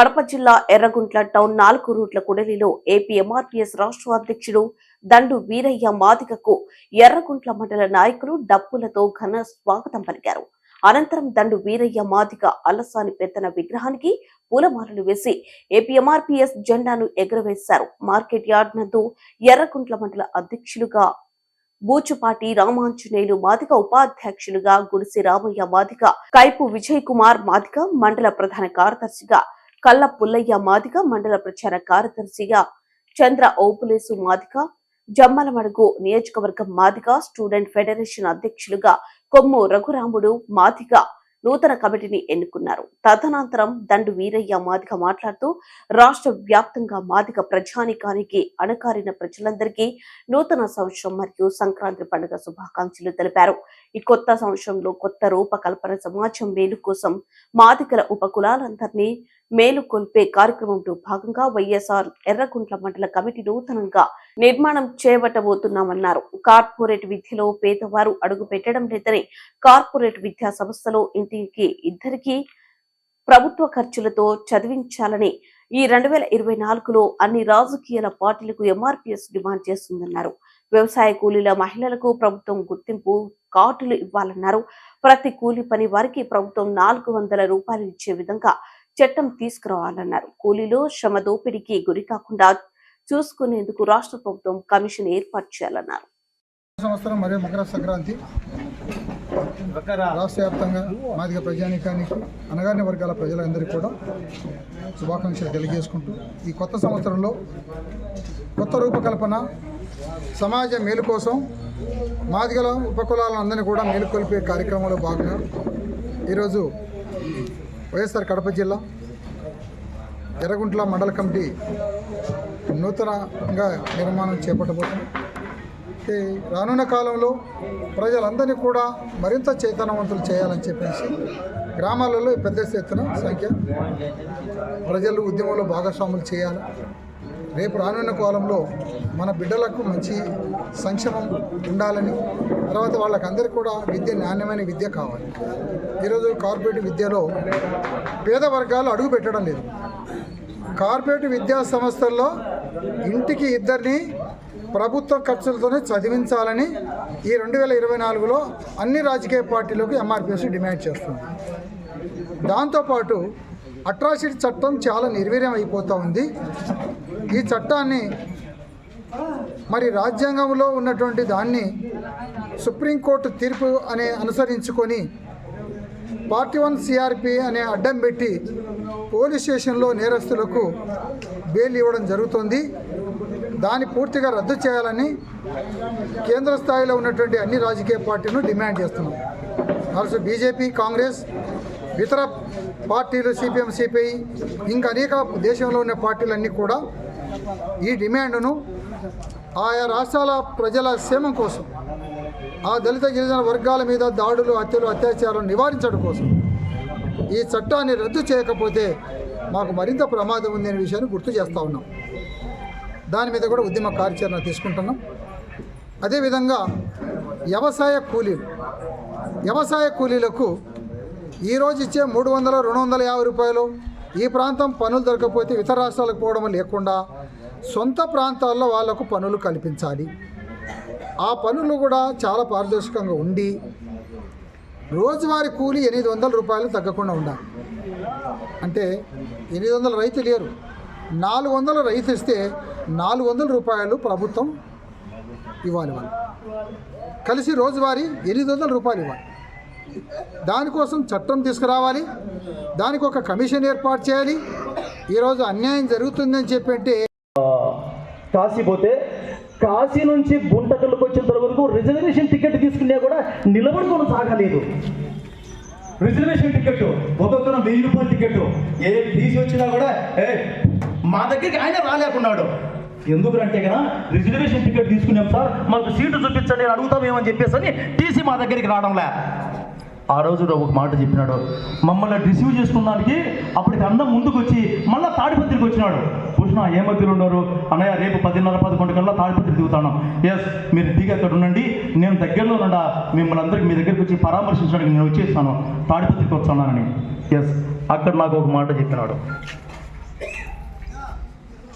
కడప జిల్లా ఎర్రగుంట్ల టౌన్ 4 రూట్ల కూడలిలో AP MRPS రాష్ట్ర అధ్యక్షుడు దండు వీరయ్య మాదిగకు ఎర్రగుంట్ల మండల నాయకులు డప్పులతో ఘన స్వాగతం పలికారు. అనంతరం దండు వీరయ్య మాదిగ అల్లసాని పెద్దన విగ్రహానికి పూలమాలలు వేసి ఏపీ ఎంఆర్పీఎస్ జెండాను ఎగురవేశారు. మార్కెట్ యార్డ్ నందు ఎర్రగుంట్ల మండల అధ్యక్షులుగా బూచుపాటి రామాంజనేయులు మాదిగ, ఉపాధ్యక్షులుగా గుడిసి రామయ్య మాదిగ, కైపు విజయ్ కుమార్ మాదిగ, మండల ప్రధాన కార్యదర్శిగా కల్ల పుల్లయ్య మాదిగ, మండల ప్రచార కార్యదర్శిగా చంద్ర ఓపులేసు మాదిగ, జమ్మలమడుగు నియోజకవర్గం మాదిగ, స్టూడెంట్ ఫెడరేషన్ అధ్యక్షులుగా కొమ్ము రఘురాముడు మాదిగ నూతన కమిటీని ఎన్నుకున్నారు. తదనంతరం దండు వీరయ్య మాదిగ మాట్లాడుతూ రాష్ట్ర వ్యాప్తంగా మాదిగ ప్రజానికానికి అణకారిన ప్రజలందరికీ నూతన సంవత్సరం మరియు సంక్రాంతి పండుగ శుభాకాంక్షలు తెలిపారు. ఈ కొత్త సంవత్సరంలో కొత్త రూపకల్పన, సమాజం మేలు కోసం మాదిగల ఉపకులాలందరినీ మేలుకొల్పే కార్యక్రమంలో భాగంగా వైఎస్ఆర్ ఎర్రగుంట్ల మండల కమిటీ నూతనంగా నిర్మాణం చేపట్టబోతున్నామన్నారు. కార్పొరేట్ విద్యలో పేదవారు అడుగు పెట్టడం లేదని, కార్పొరేట్ విద్యా సంస్థలో ఇంటికి ఇద్దరికి ప్రభుత్వ ఖర్చులతో చదివించాలని ఈ 2024లో అన్ని రాజకీయ పార్టీలకు ఎంఆర్పీఎస్ డిమాండ్ చేస్తుందన్నారు. వ్యవసాయ కూలీల మహిళలకు ప్రభుత్వం గుర్తింపు కార్డులు ఇవ్వాలన్నారు. ప్రతి కూలీ పని వారికి ప్రభుత్వం 400 రూపాయలు ఇచ్చే విధంగా చట్టం తీసుకురావాలన్నారు. కూలీలో శ్రమ దోపిడీకి గురి కాకుండా చూసుకునేందుకు రాష్ట్ర ప్రభుత్వం కమిషన్ ఏర్పాటు చేయాలన్నారు. సంవత్సరం మరియు మకర సంక్రాంతి రాష్ట్ర వ్యాప్తంగా మాదిగ ప్రజానీకానికి, అనగారిన వర్గాల ప్రజలందరికీ కూడా శుభాకాంక్షలు తెలియజేసుకుంటూ ఈ కొత్త సంవత్సరంలో కొత్త రూపకల్పన, సమాజ మేలు కోసం మాదిగల ఉపకులాలందరినీ కూడా మేలుకొల్పే కార్యక్రమంలో భాగంగా ఈరోజు వైఎస్ఆర్ కడప జిల్లా ఎర్రగుంట్ల మండల కమిటీ నూతనంగా నిర్మాణం చేపట్టబోతుంది. రానున్న కాలంలో ప్రజలందరినీ కూడా మరింత చైతన్యవంతులు చేయాలని చెప్పేసి గ్రామాలలో పెద్ద ఎత్తున సంఖ్య ప్రజలు ఉద్యమంలో భాగస్వాములు చేయాలి. రేపు రానున్న కాలంలో మన బిడ్డలకు మంచి సంక్షేమం ఉండాలని, తర్వాత వాళ్ళకందరికీ కూడా విద్య, నాణ్యమైన విద్య కావాలి. ఈరోజు కార్పొరేట్ విద్యలో పేద వర్గాలు అడుగు పెట్టడం లేదు. కార్పొరేట్ విద్యా సంస్థల్లో ఇంటికి ఇద్దరిని ప్రభుత్వ ఖర్చులతోనే చదివించాలని ఈ 2024లో అన్ని రాజకీయ పార్టీలకు ఎంఆర్పీఎస్ డిమాండ్ చేస్తుంది. దాంతోపాటు అట్రాసిటీ చట్టం చాలా నిర్వీర్యం అయిపోతూ ఉంది. ఈ చట్టాన్ని మరి రాజ్యాంగంలో ఉన్నటువంటి దాన్ని సుప్రీంకోర్టు తీర్పు అనే అనుసరించుకొని పార్టీ 1 సిఆర్పి అనే అడ్డం పెట్టి పోలీస్ స్టేషన్లో నేరస్తులకు బెయిల్ ఇవ్వడం జరుగుతుంది. దాన్ని పూర్తిగా రద్దు చేయాలని కేంద్ర స్థాయిలో ఉన్నటువంటి అన్ని రాజకీయ పార్టీలను డిమాండ్ చేస్తున్నాం. ఆల్సో బీజేపీ, కాంగ్రెస్, ఇతర పార్టీలు, సిపిఎం, సిపిఐ, ఇంకా అనేక దేశంలో ఉన్న పార్టీలన్నీ కూడా ఈ డిమాండ్ను ఆయా రాష్ట్రాల ప్రజల క్షేమం కోసం, ఆ దళిత గిరిజన వర్గాల మీద దాడులు, హత్యలు, అత్యాచారాలు నివారించడం కోసం ఈ చట్టాన్ని రద్దు చేయకపోతే మాకు మరింత ప్రమాదం ఉందనే విషయాన్ని గుర్తు చేస్తూ ఉన్నాం. దాని మీద కూడా ఉద్యమ కార్యాచరణ తీసుకుంటున్నాం. అదేవిధంగా వ్యవసాయ కూలీలకు ఈరోజు ఇచ్చే 300, 250 రూపాయలు ఈ ప్రాంతం పనులు దొరకకపోతే ఇతర రాష్ట్రాలకు పోవడం లేకుండా సొంత ప్రాంతాల్లో వాళ్లకు పనులు కల్పించాలి. ఆ పనులు కూడా చాలా పారదర్శకంగా ఉండి రోజువారీ కూలీ 800 రూపాయలు తగ్గకుండా ఉండాలి. అంటే 800 రైతు లేరు, 400 రైతు ఇస్తే 400 రూపాయలు ప్రభుత్వం ఇవ్వాలి. వాళ్ళు కలిసి రోజువారీ 800 రూపాయలు ఇవ్వాలి. దానికోసం చట్టం తీసుకురావాలి. దానికి ఒక కమిషన్ ఏర్పాటు చేయాలి. ఈరోజు అన్యాయం జరుగుతుందని చెప్పంటే కాశీ పోతే, కాశీ నుంచి గుంటకల్లోకి వచ్చేంత వరకు రిజర్వేషన్ టికెట్ తీసుకునే కూడా నిలబడుకొని సాగలేదు. రిజర్వేషన్ టికెట్ ఒక్కొక్కరు 1000 రూపాయల టికెట్ తీసి వచ్చినా కూడా మా దగ్గరికి ఆయన రాలేకున్నాడు. ఎందుకంటే కదా రిజర్వేషన్ టికెట్ తీసుకున్నాం సార్, మాకు సీటు చూపించండి అడుగుతామేమని చెప్పేసి అని టీసీ మా దగ్గరికి రావడంలే. ఆ రోజు ఒక మాట చెప్పినాడు, మమ్మల్ని రిసీవ్ చేసుకున్నానికి అప్పటికి అన్నం ముందుకు వచ్చి మళ్ళీ తాడిపత్రికి వచ్చినాడు. చూసినా ఏ మధ్యలో ఉన్నారు అన్నయ్య, రేపు 10:30, 11 కల్లా తాడిపత్రి దిగుతాను. ఎస్, మీరు దిగి అక్కడ ఉండండి, నేను దగ్గరలో ఉండా, మిమ్మల్ని అందరికి మీ దగ్గరికి వచ్చి పరామర్శించడానికి నేను వచ్చేస్తాను, తాడిపత్రికి వస్తానని. ఎస్, అక్కడ నాకు ఒక మాట చెప్పినాడు.